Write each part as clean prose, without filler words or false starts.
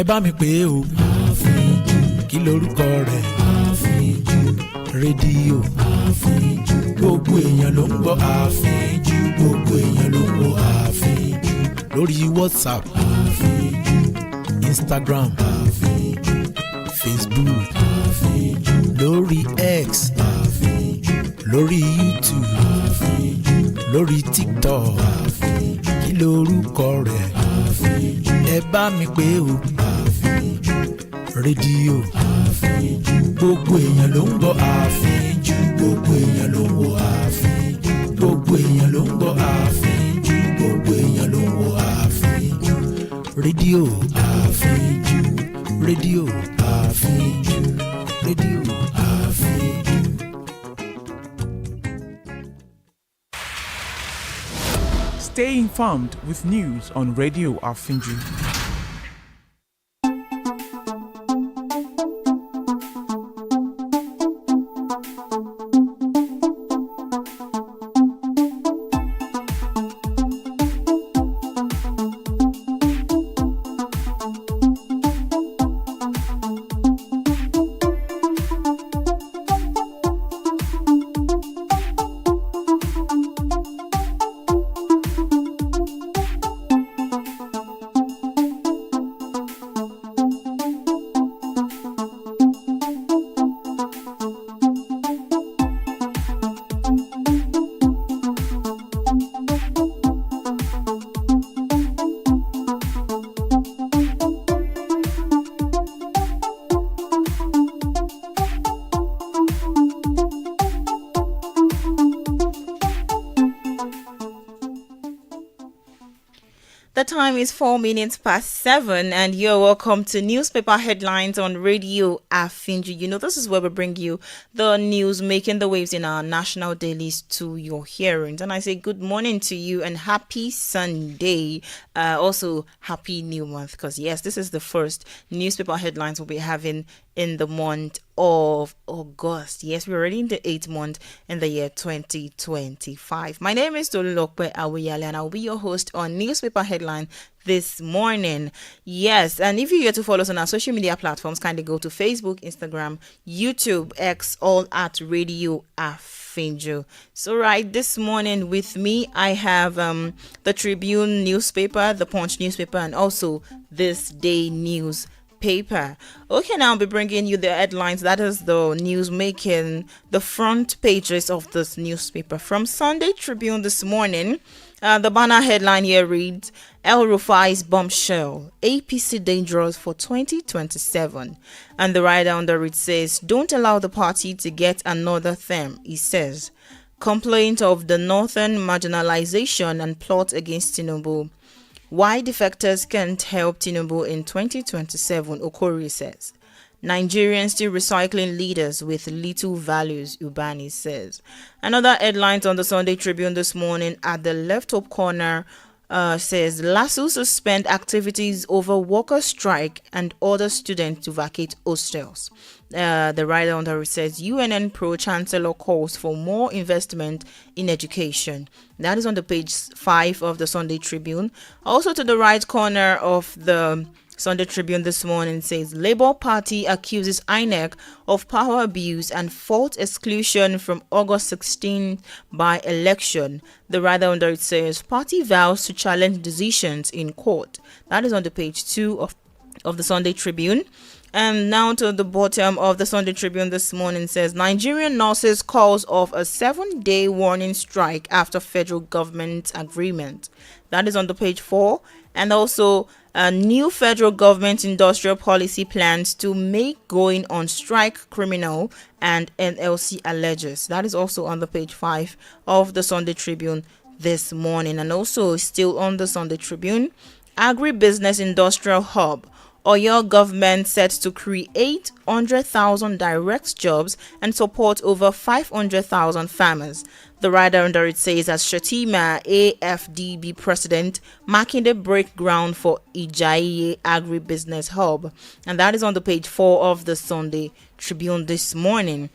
ẹ bá mi pè é o. àfíjù. kí lorúkọ rẹ̀? àfíjù. rédíò. àfíjù. gbogbo èèyàn ló ń gbọ́ àfíjù. gbogbo èèyàn ló ń wo àfíjù. lórí WhatsApp. àfíjù. Instagram. àfíjù. Facebook. àfíjù. lórí X. àfíjù. lórí YouTube. àfíjù. lórí TikTok. àfíjù. kí lorúkọ rẹ̀? àfíjù. ẹ bá mi pè é o. àfíjù. rédíò. àfíjù. gbogbo èèyàn ló ń gbọ́ àfíjù. gbogbo èèyàn ló ń wo àfíjù. gbogbo èèyàn ló ń gbọ́ àfíjù. gbogbo èèyàn ló ń wo àfíjù. rédíò àfíjù. rédíò àfíjù. rédíò àfíjù. Stay informed with news on Radio Afinju. The time is 4 minutes past 7, and you're welcome to newspaper headlines on Radio Afinju. You know, this is where we bring you the news making the waves in our national dailies to your hearings. And I say good morning to you and happy Sunday. Also, happy new month, because yes, this is the first newspaper headlines we'll be having in the month of August. Yes, we're already in the 8th month in the year 2025. My name is Tolulope Awoyale, and I'll be your host on newspaper headline this morning. Yes, and if you're here to follow us on our social media platforms, kindly go to Facebook, Instagram, YouTube, X, all at Radio Afinju. So right, this morning with me, I have the Tribune newspaper, the Punch newspaper, and also This Day News paper. Okay, now I'll be bringing you the headlines. That is the news making the front pages of this newspaper. From Sunday Tribune this morning, the banner headline here reads, El Rufai's bombshell, APC dangerous for 2027. And the rider under it says, don't allow the party to get another term, he says. Complaint of the northern marginalization and plot against Tinubu. Why defectors can't help Tinubu in 2027, Okori says. Nigerians still recycling leaders with little values, Ubani says. Another headlines on the Sunday Tribune this morning at the left top corner says, LASU suspend activities over worker strike and order students to vacate hostels. The writer under it says, UNN Pro-Chancellor calls for more investment in education. That is on the page 5 of the Sunday Tribune. Also to the right corner of the Sunday Tribune this morning says, Labour Party accuses INEC of power abuse and fault exclusion from August 16 by election. The writer under it says, party vows to challenge decisions in court. That is on the page 2 of the Sunday Tribune. And now to the bottom of the Sunday Tribune this morning says, Nigerian nurses calls off a 7-day warning strike after federal government agreement. That is on the page 4. And also a new federal government industrial policy plans to make going on strike criminal, and NLC alleges. That is also on the page 5 of the Sunday Tribune this morning. And also still on the Sunday Tribune, agribusiness industrial hub. Oyo government set to create 100,000 direct jobs and support over 500,000 farmers. The rider under it says, as Shatima, AFDB president, marking the break ground for Ijaye agribusiness hub. And that is on the page 4 of the Sunday Tribune this morning.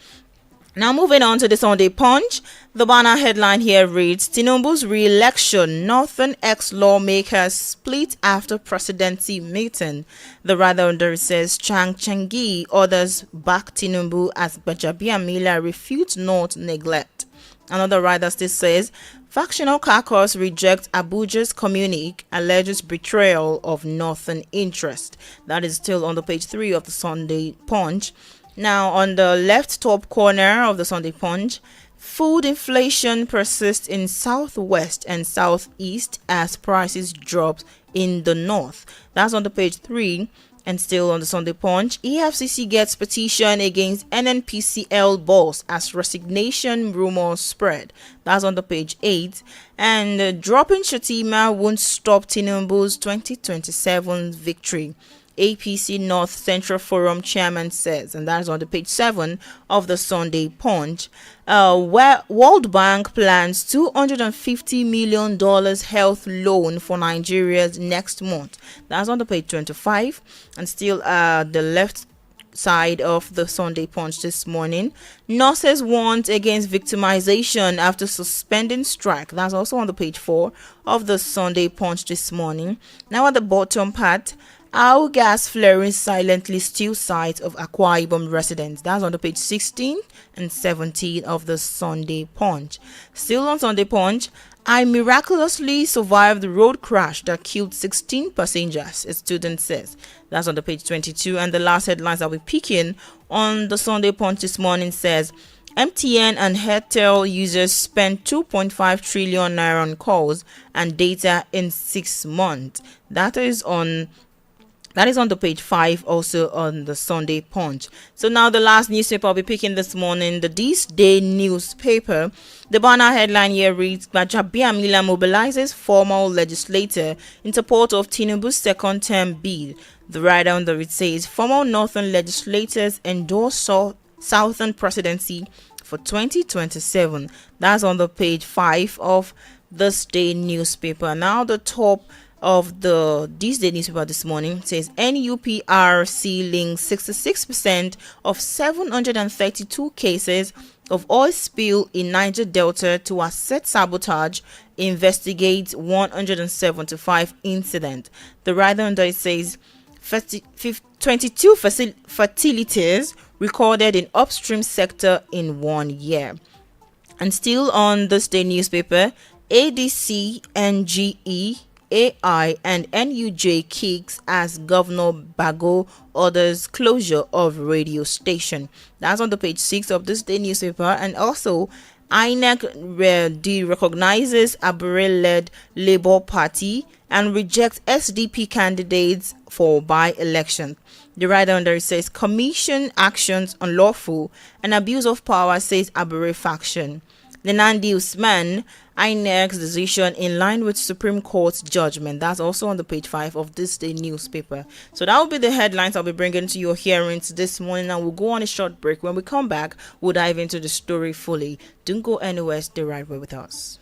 Now moving on to the Sunday Punch, the banner headline here reads, Tinubu's re-election, Northern ex-lawmakers split after presidency meeting. The rider under it says, Chang Chengi orders back Tinubu as Gbajabiamila refutes North neglect. Another rider still says, factional caucus rejects Abuja's communique, alleges betrayal of Northern interest. That is still on the page 3 of the Sunday Punch. Now, on the left top corner of the Sunday Punch, food inflation persists in southwest and southeast as prices drop in the north. That's on the page 3. And still on the Sunday Punch, EFCC gets petition against NNPCL boss as resignation rumors spread. That's on the page 8. And dropping Shatima won't stop Tinubu's 2027 victory. APC North Central Forum chairman says, and that is on the page 7 of the Sunday Punch. Where World Bank plans $250 million health loan for Nigeria's next month. That's on the page 25. And still the left side of the Sunday Punch this morning, nurses warned against victimization after suspending strike. That's also on the page 4 of the Sunday Punch this morning. Now at the bottom part, how gas flaring silently steal sight of Akwa Ibom residents. That's on the page 16 and 17 of the Sunday Punch. Still on Sunday Punch, I miraculously survived the road crash that killed 16 passengers, a student says. That's on the page 22. And the last headlines I'll be picking on the Sunday Punch this morning says, MTN and Airtel users spent 2.5 trillion naira on calls and data in 6 months. That is on the page 5, also on the Sunday Punch. So now the last newspaper I'll be picking this morning, the This Day newspaper. The banner headline here reads, Gbajabiamila mobilizes former legislator in support of Tinubu's second term bid. The rider under it says, former Northern legislators endorse Southern presidency for 2027. That's on the page 5 of This Day newspaper. Now the top of the This Day newspaper this morning says NUPRC links 66% of 732 cases of oil spill in Niger Delta to asset sabotage, investigates 175 incidents. The rider under it says 22 fatalities recorded in upstream sector in 1 year. And still on This Day newspaper, ADC, NGE, AI and NUJ kicks as Governor Bago orders closure of radio station. That's on the page 6 of This Day newspaper. And also INEC de-recognizes Abure-led Labour Party and rejects SDP candidates for by-election. The rider under it says commission actions unlawful and abuse of power, says Abure faction. The Nandi Usman, INEC's decision in line with Supreme Court's judgment. That's also on the page 5 of This Day newspaper. So that will be the headlines I'll be bringing to your hearings this morning. And we'll go on a short break. When we come back, we'll dive into the story fully. Don't go anywhere. Stay right with us.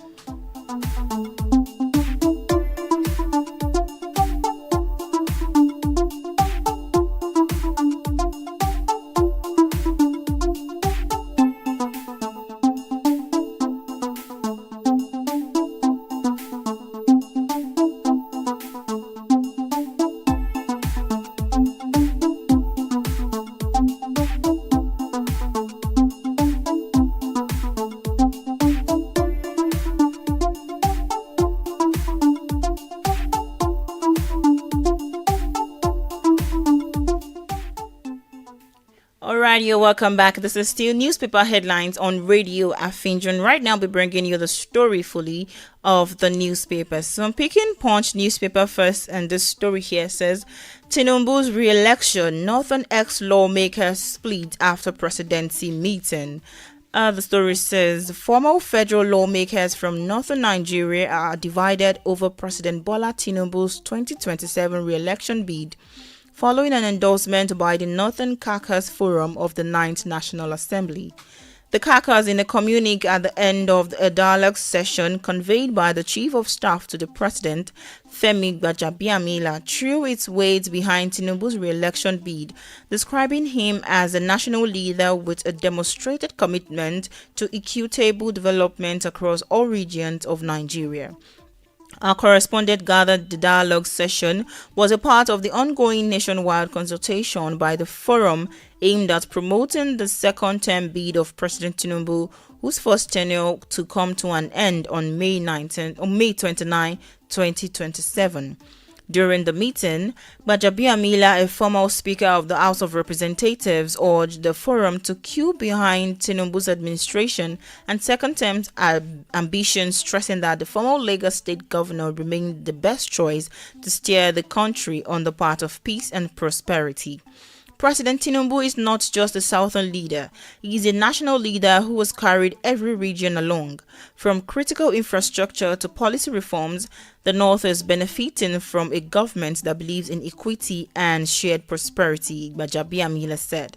You're welcome back. This is still newspaper headlines on Radio Afinjon. Right now, we're bringing you the story fully of the newspapers. So I'm picking Punch newspaper first, and this story here says Tinubu's re-election, Northern ex-lawmakers split after presidency meeting. The story says former federal lawmakers from northern Nigeria are divided over President Bola Tinubu's 2027 re-election bid, following an endorsement by the Northern Caucus Forum of the 9th National Assembly. The caucus, in a communique at the end of a dialogue session conveyed by the Chief of Staff to the President, Femi Gbajabiamila, threw its weight behind Tinubu's re-election bid, describing him as a national leader with a demonstrated commitment to equitable development across all regions of Nigeria. Our correspondent gathered the dialogue session was a part of the ongoing nationwide consultation by the forum aimed at promoting the second-term bid of President Tinubu, whose first tenure to come to an end on May 29, 2027. During the meeting, Gbajabiamila, a former Speaker of the House of Representatives, urged the forum to queue behind Tinubu's administration and second-term ambitions, stressing that the former Lagos State Governor remained the best choice to steer the country on the path of peace and prosperity. President Tinubu is not just a southern leader, he is a national leader who has carried every region along. From critical infrastructure to policy reforms, the North is benefiting from a government that believes in equity and shared prosperity, Gbajabiamila said.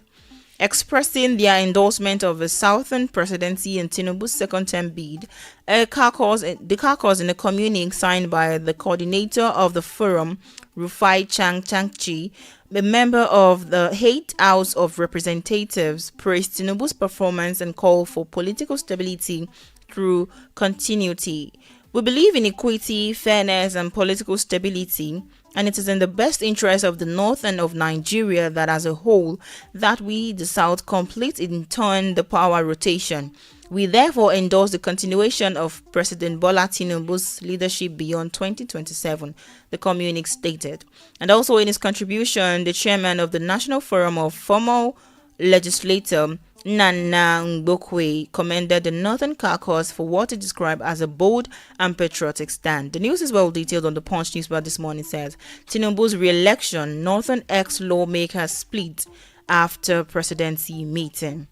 Expressing their endorsement of the Southern presidency and Tinubu's second-term bid, the caucus in a communique signed by the coordinator of the forum, Rufai Changchi, a member of the 8th House of Representatives, praised Tinubu's performance and called for political stability through continuity. We believe in equity, fairness, and political stability, and it is in the best interest of the North and of Nigeria that as a whole, that we, the South, complete in turn the power rotation. We therefore endorse the continuation of President Bola Tinubu's leadership beyond 2027, the communique stated. And also in his contribution, the chairman of the National Forum of Former Legislator, Nana Ngbokwe, commended the Northern Caucus for what it described as a bold and patriotic stand. The news is well detailed on the Punch newspaper this morning. Says Tinubu's re-election, Northern ex-lawmakers split after presidency meeting.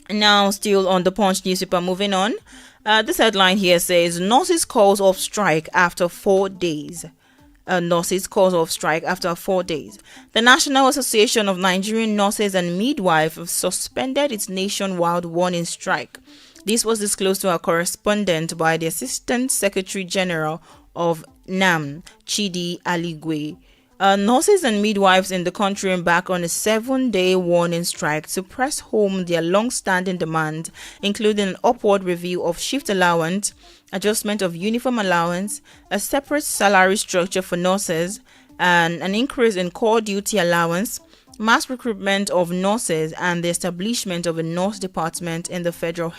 Now, still on the Punch newspaper, moving on. This headline here says nurses calls off strike after 4 days. Nurses calls off strike after 4 days. The National Association of Nigerian Nurses and Midwives have suspended its nationwide warning strike. This was disclosed to our correspondent by the Assistant Secretary General of NAM, Chidi Aligwe. Nurses and midwives in the country embark on a 7-day warning strike to press home their long-standing demand, including an upward review of shift allowance, adjustment of uniform allowance, a separate salary structure for nurses, and an increase in core duty allowance, mass recruitment of nurses, and the establishment of a nurse department in the Federal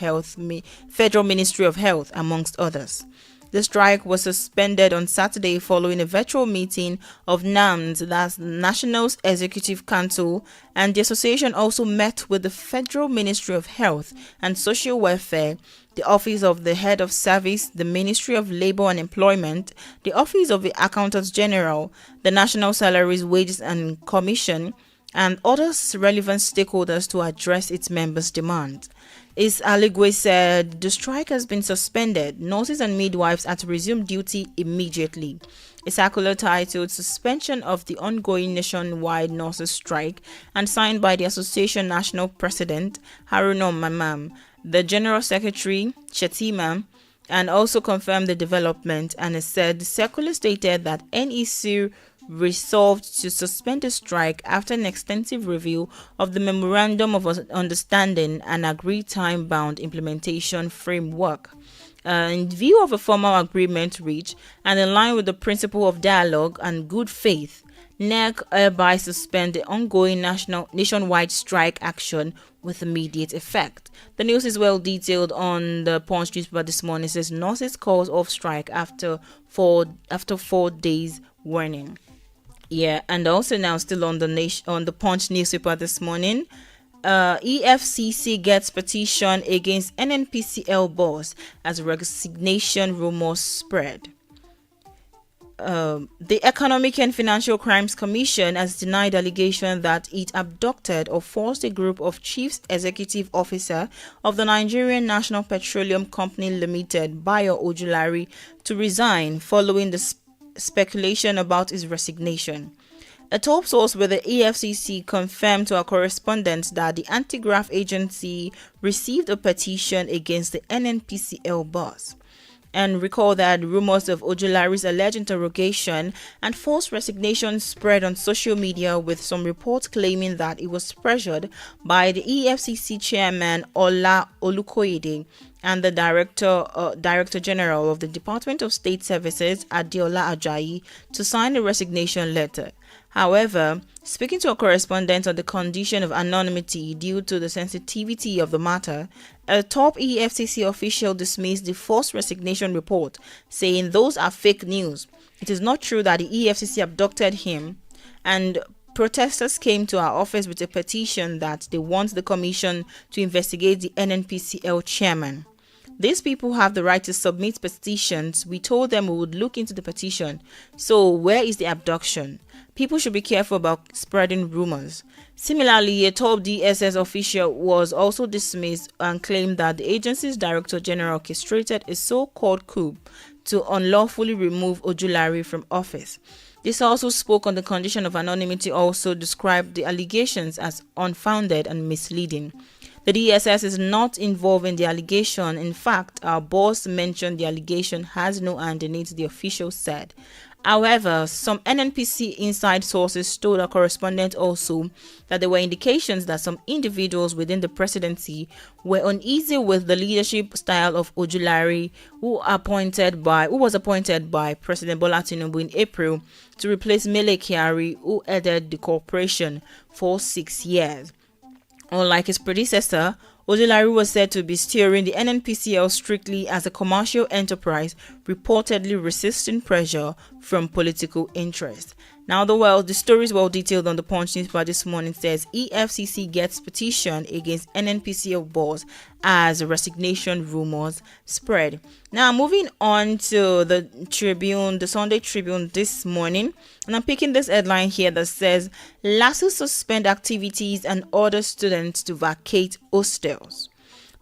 Ministry of Health, amongst others. The strike was suspended on Saturday following a virtual meeting of NAMS, that's the National Executive Council, and the association also met with the Federal Ministry of Health and Social Welfare, the Office of the Head of Service, the Ministry of Labor and Employment, the Office of the Accountant General, the National Salaries, Wages and Commission, and other relevant stakeholders to address its members' demands. Is Aligwe said the strike has been suspended. Nurses and midwives are to resume duty immediately. A circular titled Suspension of the Ongoing Nationwide Nurses Strike and signed by the Association National President Haruna Mamam, the General Secretary Chetima, and also confirmed the development, and it said the circular stated that NEC resolved to suspend the strike after an extensive review of the Memorandum of Understanding and agreed time-bound implementation framework. In view of a formal agreement reached and in line with the principle of dialogue and good faith, NEC hereby suspend the ongoing nationwide strike action with immediate effect. The news is well detailed on the Punch newspaper this morning. It says nurses calls off strike after 4 days warning. Yeah, and also now still on the Punch newspaper this morning, EFCC gets petition against NNPCL boss as resignation rumors spread. The Economic and Financial Crimes Commission has denied allegation that it abducted or forced a group of chief executive officer of the Nigerian National Petroleum Company Limited, Bayo Ojulari, to resign following the speculation about his resignation. A top source with the EFCC confirmed to our correspondent that the anti-graft agency received a petition against the NNPCL boss. And recall that rumors of Ojulari's alleged interrogation and forced resignation spread on social media, with some reports claiming that it was pressured by the EFCC chairman Ola Olukoyede and the Director General of the Department of State Services Adeola Ajayi to sign a resignation letter. However, speaking to a correspondent on the condition of anonymity due to the sensitivity of the matter, a top EFCC official dismissed the forced resignation report, saying those are fake news. It is not true that the EFCC abducted him, and protesters came to our office with a petition that they want the commission to investigate the NNPCL chairman. These people have the right to submit petitions. We told them we would look into the petition. So where is the abduction? People should be careful about spreading rumors. Similarly, a top DSS official was also dismissed and claimed that the agency's Director General orchestrated a so-called coup to unlawfully remove Ojulari from office. This also spoke on the condition of anonymity, also described the allegations as unfounded and misleading. The DSS is not involved in the allegation. In fact, our boss mentioned the allegation has no hand in it, the official said. However, some NNPC inside sources told our correspondent also that there were indications that some individuals within the presidency were uneasy with the leadership style of Ojulari, who was appointed by President Bola Tinubu in April to replace Mele Kyari, who headed the corporation for 6 years. Unlike his predecessor, Ojulari was said to be steering the NNPCL strictly as a commercial enterprise, reportedly resisting pressure from political interests. Now, the story is well detailed on the Punch newspaper this morning. Says EFCC gets petition against NNPCL boss as resignation rumors spread. Now, moving on to the Tribune, the Sunday Tribune this morning, and I'm picking this headline here that says LASU suspend activities and order students to vacate hostels.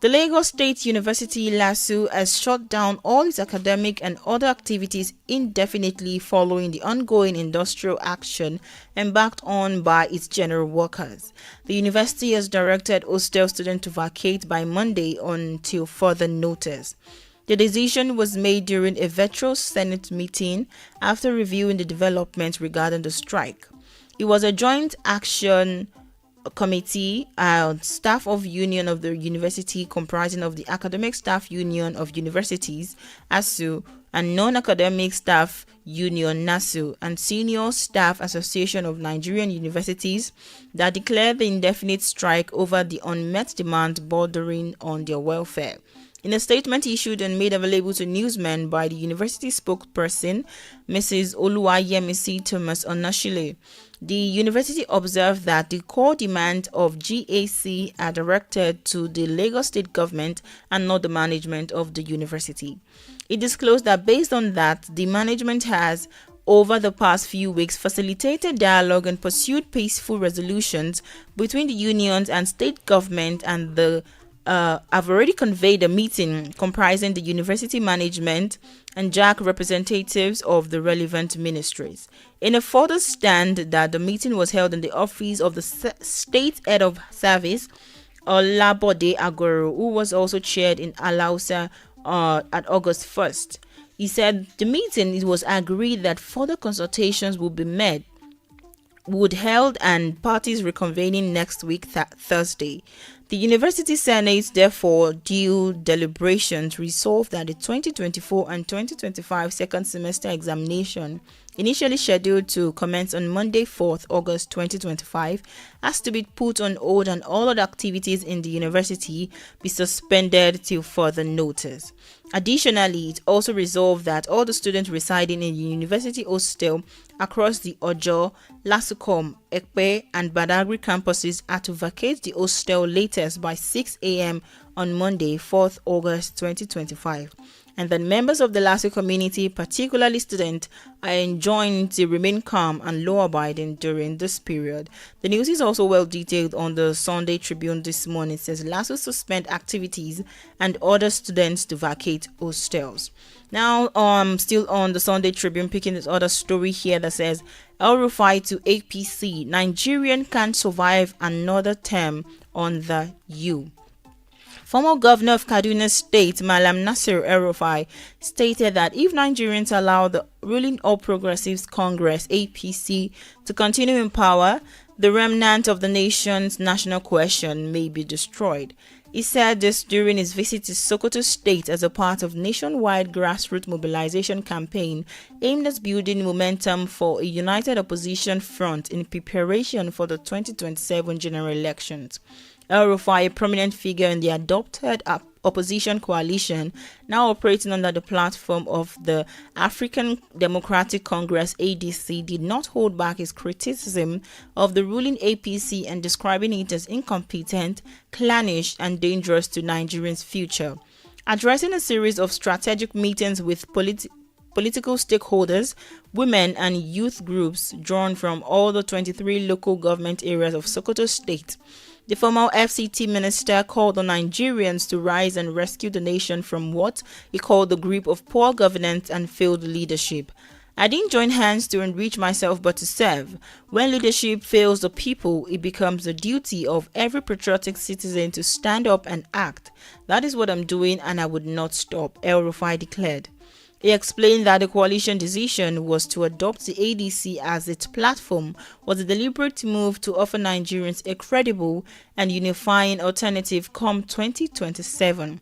The Lagos State University LASU has shut down all its academic and other activities indefinitely following the ongoing industrial action embarked on by its general workers. The university has directed hostel students to vacate by Monday until further notice. The decision was made during a virtual Senate meeting after reviewing the developments regarding the strike. It was a joint action committee and staff of union of the university comprising of the Academic Staff Union of Universities ASU and Non-Academic Staff Union NASU and Senior Staff Association of Nigerian Universities that declared the indefinite strike over the unmet demand bordering on their welfare. In a statement issued and made available to newsmen by the university spokesperson, Mrs. Oluwayemisi Thomas Onashile, the university observed that the core demand of GAC are directed to the Lagos State government and not the management of the university. It disclosed that based on that, the management has, over the past few weeks, facilitated dialogue and pursued peaceful resolutions between the unions and state government, and I've already conveyed a meeting comprising the university management and JAC representatives of the relevant ministries. In a further stand that the meeting was held in the office of the state head of service, Olabode Agoro, who was also chaired in Alausa at August 1st. He said the meeting, it was agreed that further consultations would held and parties reconvening next week, Thursday. The University Senate, therefore, due deliberations resolved that the 2024 and 2025 second semester examination, initially scheduled to commence on Monday, 4th August 2025, has to be put on hold and all other activities in the university be suspended till further notice. Additionally, it also resolved that all the students residing in the university hostel across the Ojo, Lasukom, Ekpe, and Badagry campuses are to vacate the hostel latest by 6 a.m. on Monday, 4th August 2025. And that members of the LASU community, particularly students, are enjoined to remain calm and law-abiding during this period. The news is also well detailed on the Sunday Tribune this morning. It says LASU suspend activities and order students to vacate hostels. Now, still on the Sunday Tribune, picking this other story here that says El-Rufai to APC, Nigerian can't survive another term on the U. Former governor of Kaduna State, Malam Nasir El-Rufai, stated that if Nigerians allow the ruling All Progressives Congress, APC, to continue in power, the remnant of the nation's national cohesion may be destroyed. He said this during his visit to Sokoto State as a part of nationwide grassroots mobilization campaign aimed at building momentum for a united opposition front in preparation for the 2027 general elections. El-Rufai, a prominent figure in the adopted opposition coalition, now operating under the platform of the African Democratic Congress ADC, did not hold back his criticism of the ruling APC and describing it as incompetent, clannish, and dangerous to Nigerians' future. Addressing a series of strategic meetings with political stakeholders, women and youth groups drawn from all the 23 local government areas of Sokoto State, the former FCT minister called on Nigerians to rise and rescue the nation from what he called the grip of poor governance and failed leadership. I didn't join hands to enrich myself but to serve. When leadership fails the people, it becomes the duty of every patriotic citizen to stand up and act. That is what I'm doing and I would not stop, El-Rufai declared. He explained that the coalition decision was to adopt the ADC as its platform was a deliberate move to offer Nigerians a credible and unifying alternative come 2027.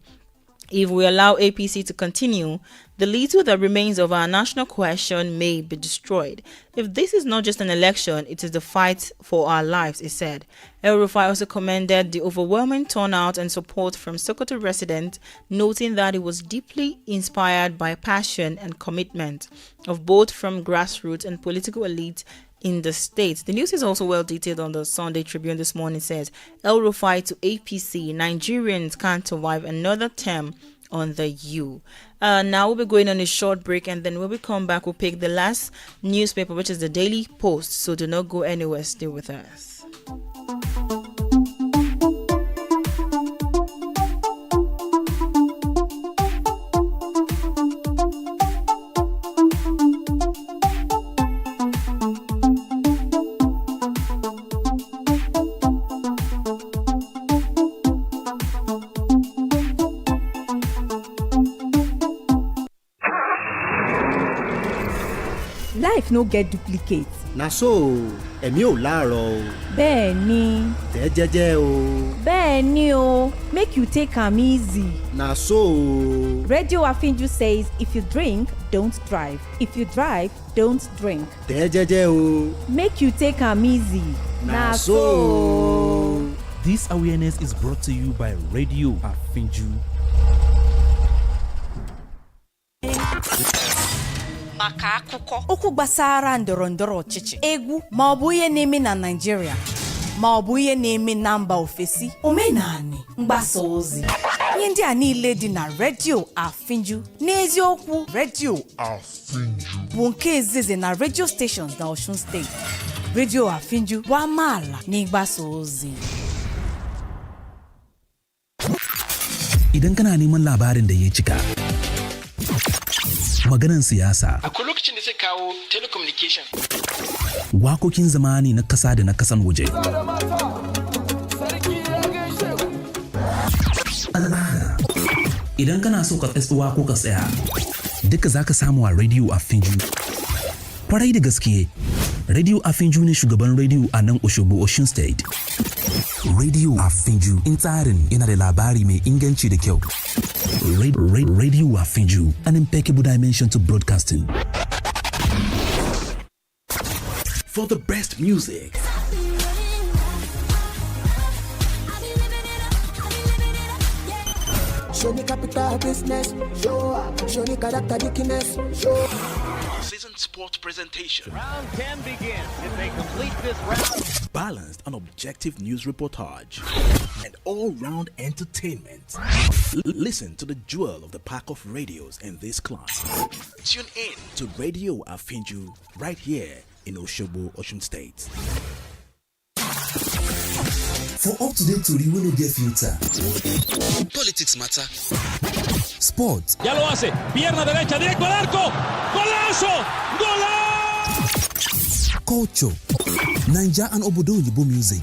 If we allow APC to continue, the little that remains of our national cohesion may be destroyed. If this is not just an election, it is the fight for our lives, he said. El-Rufai also commended the overwhelming turnout and support from Sokoto residents, noting that it was deeply inspired by passion and commitment of both from grassroots and political elites in the state. The news is also well detailed on the Sunday Tribune this morning. It says El-Rufai to APC, Nigerians can't survive another term on the U. Now we'll be going on a short break, and then when we come back, we'll pick the last newspaper, which is the Daily Post. So do not go anywhere. Stay with us. Life no get duplicate. Na so ẹ̀mí ò láàárọ̀ o. Bẹ́ẹ̀ ni. Tẹ́ jẹ́jẹ́ o. Bẹ́ẹ̀ ni o. Make you take am easy. Na so. Radio Afinju says if you drink, don't drive. If you drive, don't drink. Tẹ́ jẹ́jẹ́ o. Make you take am easy. Na so. This awareness is brought to you by Radio Afinju. Maka akụkọ okwu gbasara ndọrọndọrọ ọchịchị, egwu ma ọ bụ ihe na-eme na Naịjirịa ma ọ bụ ihe na-eme na mba ofesi, omenani, mgbasa ozi, ihe ndị a niile dị na Radio Afinju. N'eziokwu, Radio Afinju bụ nke izizi na radio stations na Osun State. Radio Afinju bụ amaala na ịgbasa ozi. Idan kana neman labarin da ya cika, maganan siyasa, akwai lokacin da zai kawo telecommunication, wakokin zamani na kasa da na kasan waje, idan kana so ka tsaya ko ka tsaya, duka zaka samu a Radio Afinju. Kwarai da gaske, Radio Afinju ne shugaban radio a nan Osogbo, Osun State. Radio Afinju in tsarin yana da labari mai inganci da kyau. Radio Afinju, an impeccable dimension to broadcasting. For the best music, show me capital business, show me character dickiness, show. pleasant sport presentation. Round 10 begins. If they complete this round, Balanced and objective news reportage and all-round entertainment. Listen to the jewel of the pack of radios in this class. Tune in To Radio Afinju right here in Oshobo, Osun State. For up-to-date tori wey no get filter. Politics matter. Sport. ya lo hace. Pierna derecha, directo al arco. ¡Golazo! ¡Golazo! Culture. Naija and obodo oyibo music.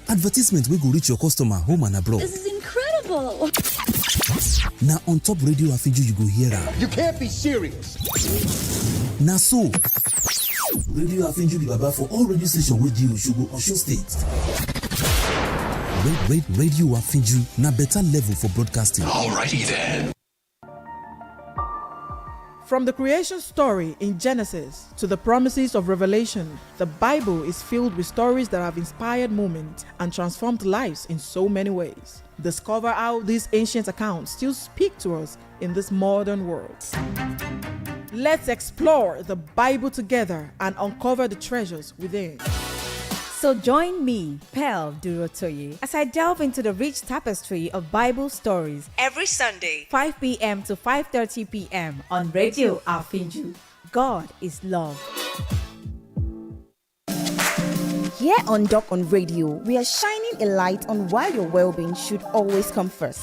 Advertisement wey go reach your customer home and abroad. This is incredible. Na on top Radio Afiju you go hear am. You can't be serious. Na so. Radio Afiju be baba for all radio stations wey dey Osogbo, Osun State. Radio Afiju na better level for broadcasting. Alrighty then. From the creation story in Genesis to the promises of Revelation, the Bible is filled with stories that have inspired moments and transformed lives in so many ways. Discover how these ancient accounts still speak to us in this modern world. Let's explore the Bible together and uncover the treasures within. So join me, Pearl Durotoye, as I delve into the rich tapestry of Bible stories Every Sunday, 5 p.m. to 5:30 p.m. on Radio Afinju. God is love. Here on Doc on Radio, we are shining a light on why your well-being should always come first.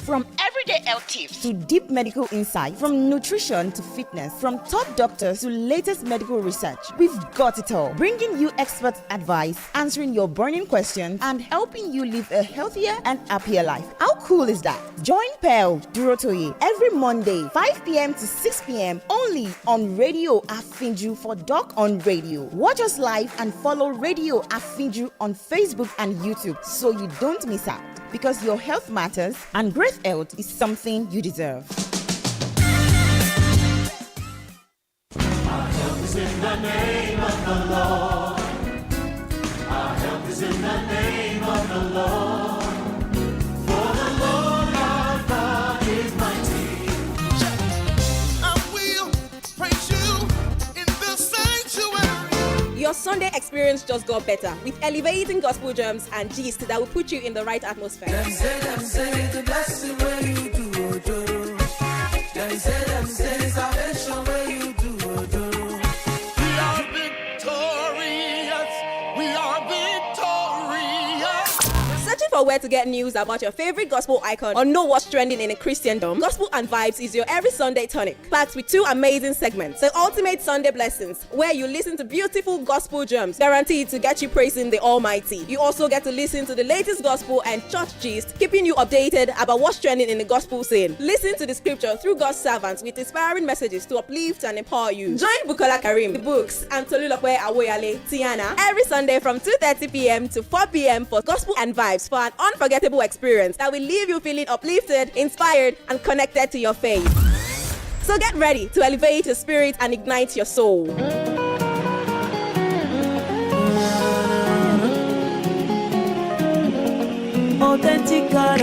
From everyday health tips to deep medical insight, from nutrition to fitness, from top doctors to latest medical research, we've got it all. Bringing you expert advice, answering your burning questions, and helping you live a healthier and happier life. How cool is that? Join Pearl Durotoye every Monday, 5 p.m. to 6 p.m. only on Radio Afinju for Doc on Radio. Watch us live and follow Radio Afinju on Facebook and YouTube so you don't miss out. Because your health matters and great health is something you deserve. Our health is in the name of the Lord. Our health is in the name of the Lord. For the Lord our God is mighty. I will praise you in the sanctuary. Your Sunday experience just got better with elevating gospel gems and gist that will put you in the right atmosphere. Them say the blessing where you do, Ojo. Them say salvation where you do, Ojo. We are victorious. We are victorious. Searching for where to get news about your favorite gospel icon or know what's trending in a Christendom? Gospel and Vibes is your every Sunday tonic, packed with two amazing segments. The Ultimate Sunday Blessings, where you listen to beautiful gospel gems guaranteed to get you praising the Almighty. You also get to listen to the latest gospel and church gist, keeping you updated about what's trending in the gospel scene. Listen to the scripture through God's servants with inspiring messages to uplift and empower you. Join Bukola Karim, The Books, and Tolulope Awoyale, Tiana, every Sunday from 2:30 p.m. to 4 p.m. for Gospel and Vibes for an unforgettable experience that will leave you feeling uplifted, inspired, and connected to your faith. So get ready to elevate your spirit and ignite your soul. Authentic God.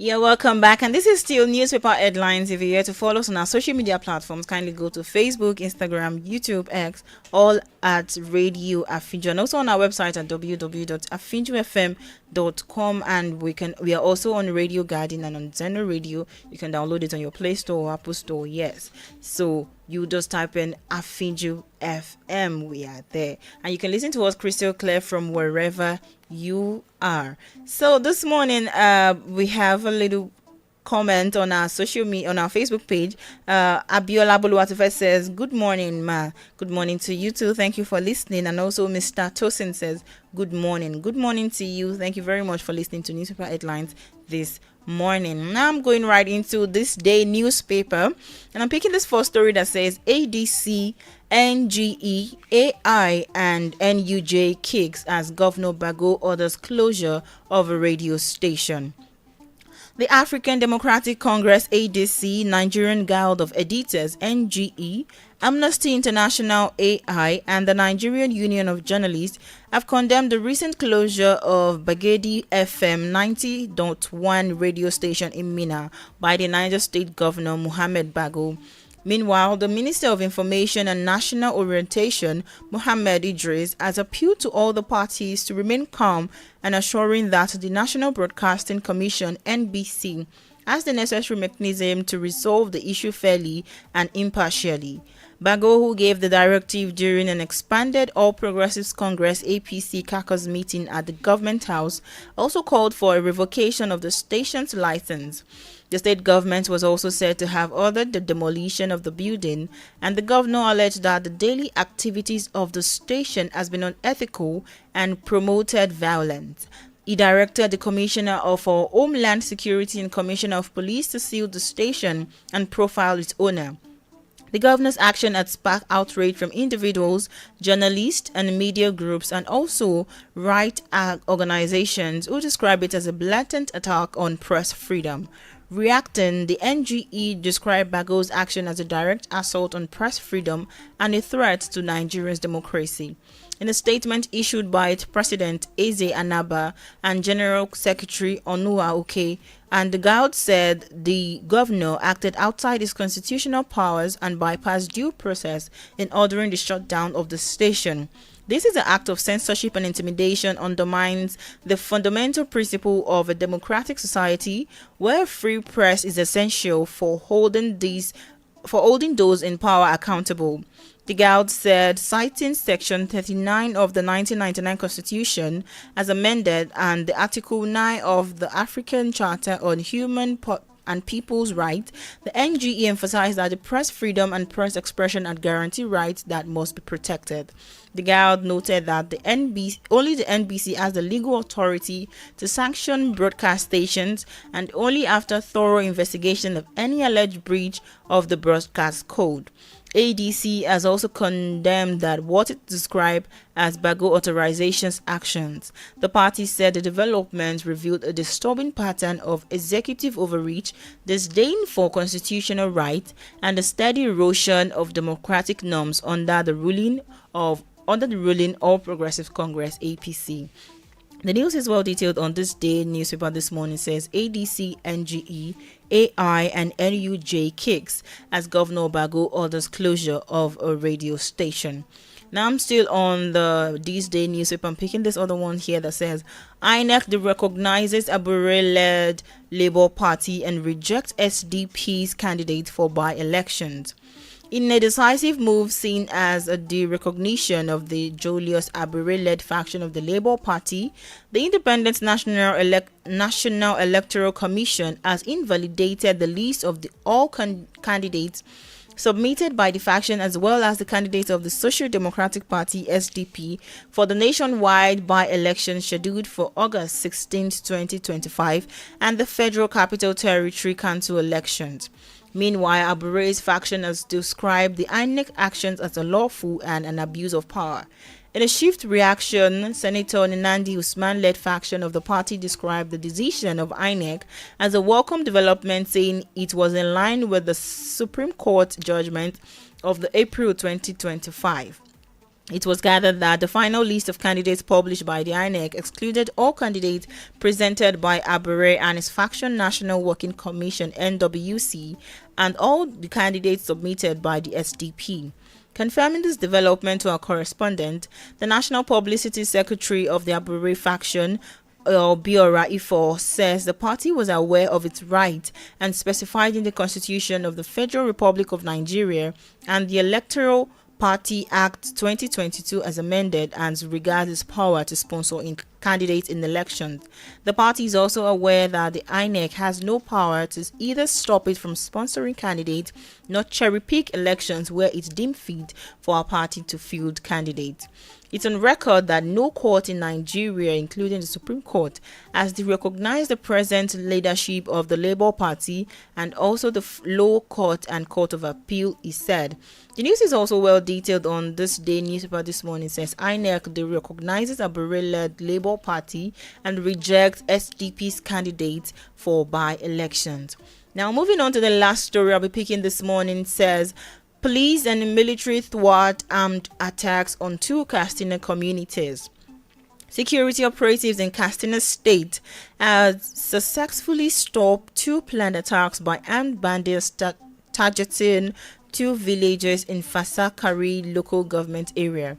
You're welcome back, and this is still newspaper headlines. If you're here to follow us on our social media platforms, kindly go to Facebook, Instagram, YouTube, X, all at Radio Afinju, and also on our website at www.afinjufm.com. And we are also on Radio Garden and on Zeno Radio. You can download it on your Play Store or Apple Store. Yes, so you just type in Afinju FM. We are there, and you can listen to us crystal clear from wherever you are. So this morning we have a little comment on our social media, on our Facebook page. Abiola Boluwatife says, good morning, ma. Good morning to you too. Thank you for listening. And also Mr. Tosin says, good morning. Good morning to you. Thank you very much for listening to newspaper headlines this morning. Now I'm going right into this day newspaper, and I'm picking this first story that says ADC, NGE, AI, and NUJ kicks as Governor Bago orders closure of a radio station. The African Democratic Congress ADC, Nigerian Guild of Editors NGE, Amnesty International AI, and the Nigerian Union of Journalists have condemned the recent closure of Bagedi FM 90.1 radio station in Minna by the Niger State Governor Muhammad Bago. Meanwhile, the Minister of Information and National Orientation, Mohammed Idris, has appealed to all the parties to remain calm and assuring that the National Broadcasting Commission, NBC, has the necessary mechanism to resolve the issue fairly and impartially. Bago, who gave the directive during an expanded All Progressives Congress APC caucus meeting at the Government House, also called for a revocation of the station's license. The state government was also said to have ordered the demolition of the building, and the governor alleged that the daily activities of the station has been unethical and promoted violence. He directed the Commissioner for Homeland Security and Commissioner of Police to seal the station and profile its owner. The governor's action had sparked outrage from individuals, journalists, and media groups, and also right organizations who describe it as a blatant attack on press freedom. Reacting, the NGE described Bago's action as a direct assault on press freedom and a threat to Nigeria's democracy. In a statement issued by its president, Eze Anaba, and General Secretary Onua Oke, and the Guild said the governor acted outside his constitutional powers and bypassed due process in ordering the shutdown of the station. This is an act of censorship and intimidation, undermines the fundamental principle of a democratic society where free press is essential for holding those in power accountable. The Guild said, citing Section 39 of the 1999 Constitution as amended and the Article 9 of the African Charter on Human and People's Rights, the NGE emphasized that the press freedom and press expression are guaranteed rights that must be protected. The Guild noted that only the NBC has the legal authority to sanction broadcast stations, and only after thorough investigation of any alleged breach of the broadcast code. ADC has also condemned that what it described as Bago authorizations actions. The party said the developments revealed a disturbing pattern of executive overreach, disdain for constitutional rights, and a steady erosion of democratic norms under the ruling All Progressive Congress APC. The news is well detailed on this day newspaper this morning. Says ADC, NGE, AI, and NUJ kicks as Governor Bago orders closure of a radio station. Now I'm still on the This Day newspaper. I'm picking this other one here that says INEC recognizes Awoyale-led Labour Party and rejects SDP's candidate for by-elections. In a decisive move seen as the recognition of the Julius Abure-led faction of the Labour Party, the Independent National Electoral Commission has invalidated the list of all candidates submitted by the faction as well as the candidates of the Social Democratic Party SDP for the nationwide by-election scheduled for August 16, 2025 and the Federal Capital Territory Council elections. Meanwhile, Abure's faction has described the INEC actions as unlawful and an abuse of power. In a swift reaction, Senator Nnamdi Usman-led faction of the party described the decision of INEC as a welcome development, saying it was in line with the Supreme Court judgment of the April 2025. It was gathered that the final list of candidates published by the INEC excluded all candidates presented by Abure and his faction National Working Commission (NWC) and all the candidates submitted by the SDP. Confirming this development to our correspondent, the National Publicity Secretary of the Abure faction, Biora Ifo, says the party was aware of its right and specified in the Constitution of the Federal Republic of Nigeria and the Electoral Party Act 2022 as amended and regards its power to sponsor candidates in elections. The party is also aware that the INEC has no power to either stop it from sponsoring candidates nor cherry pick elections where it's deemed fit for a party to field candidates. It's on record that no court in Nigeria, including the Supreme Court, has recognized the present leadership of the Labour Party and also the Low Court and Court of Appeal, he said. The news is also well detailed on this day newspaper this morning. It says INEC recognizes Abure-led Labour Party and rejects SDP's candidates for by-elections. Now, moving on to the last story I'll be picking this morning, says police and military thwart armed attacks on 2 Katsina communities. Security operatives in Katsina State have successfully stopped 2 planned attacks by armed bandits targeting 2 villages in Fasakari local government area.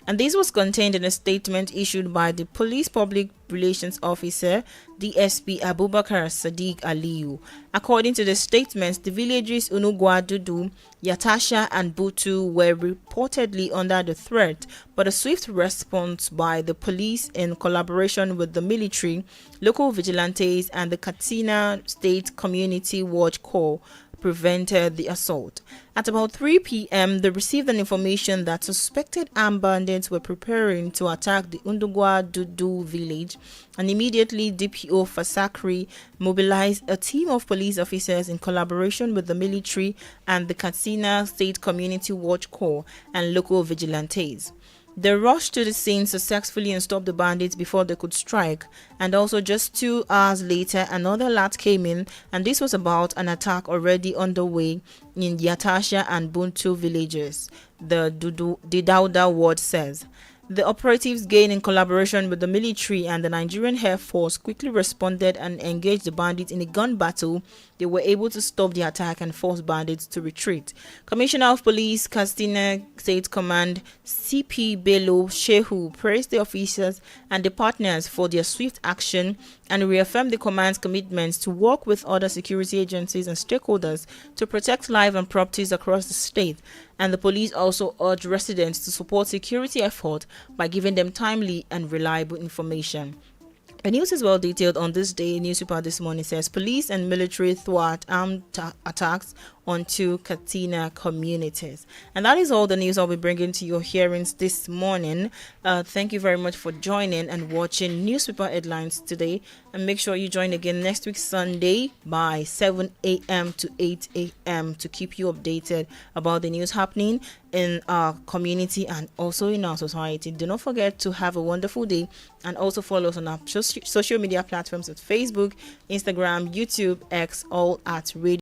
And this was contained in a statement issued by the Police Public Relations Officer, DSP Abubakar Sadiq Aliyu. According to the statements, the villages Unugwa Dudu, Yatasha and Butu were reportedly under the threat, but a swift response by the police in collaboration with the military, local vigilantes and the Katsina State Community Watch Corps prevented the assault. At about 3 p.m., they received an information that suspected armed bandits were preparing to attack the Undugwa Dudu village, and immediately DPO Fasakri mobilized a team of police officers in collaboration with the military and the Katsina State Community Watch Corps and local vigilantes. They rushed to the scene successfully and stopped the bandits before they could strike. And also just 2 hours later, another alert came in, and this was about an attack already underway in Yatasha and Buntu villages, the Dauda ward says. The operatives gained in collaboration with the military and the Nigerian Air Force quickly responded and engaged the bandits in a gun battle. They were able to stop the attack and force bandits to retreat. Commissioner of Police, Katsina State Command, CP Bello Shehu, praised the officers and the partners for their swift action and reaffirmed the command's commitments to work with other security agencies and stakeholders to protect lives and properties across the state. And the police also urged residents to support security efforts by giving them timely and reliable information. The news is well detailed on this day. Newspaper this morning says police and military thwart armed attacks on 2 Katsina communities. And that is all the news I'll be bringing to your hearings this morning. Thank you very much for joining and watching newspaper headlines today. And make sure you join again next week Sunday by 7 a.m. to 8 a.m. to keep you updated about the news happening in our community and also in our society. Do not forget to have a wonderful day and also follow us on our social media platforms at Facebook, Instagram, YouTube, X, all at Radio